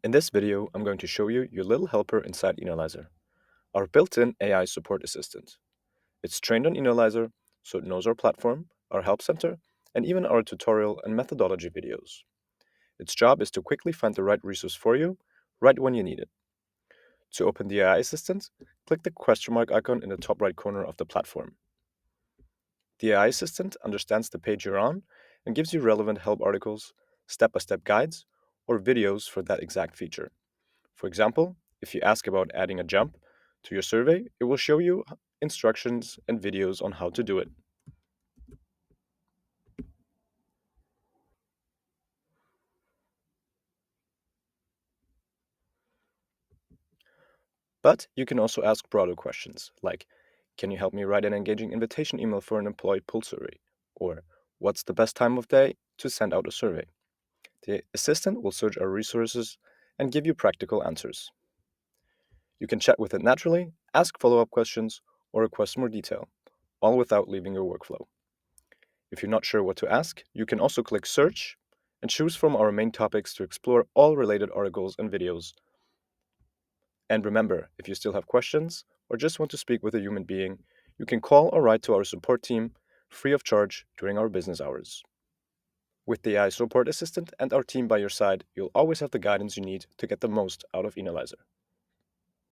In this video, I'm going to show you your little helper inside Enalyzer, our built-in AI support assistant. It's trained on Enalyzer, so it knows our platform, our help center, and even our tutorial and methodology videos. Its job is to quickly find the right resource for you, right when you need it. To open the AI assistant, click the question mark icon in the top right corner of the platform. The AI assistant understands the page you're on and gives you relevant help articles, step-by-step guides, or videos for that exact feature. For example, if you ask about adding a jump to your survey, it will show you instructions and videos on how to do it. But you can also ask broader questions like, can you help me write an engaging invitation email for an employee poll survey? Or what's the best time of day to send out a survey? The assistant will search our resources and give you practical answers. You can chat with it naturally, ask follow-up questions, or request more detail, all without leaving your workflow. If you're not sure what to ask, you can also click Search and choose from our main topics to explore all related articles and videos. And remember, if you still have questions or just want to speak with a human being, you can call or write to our support team free of charge during our business hours. With the AI support assistant and our team by your side, you'll always have the guidance you need to get the most out of Enalyzer.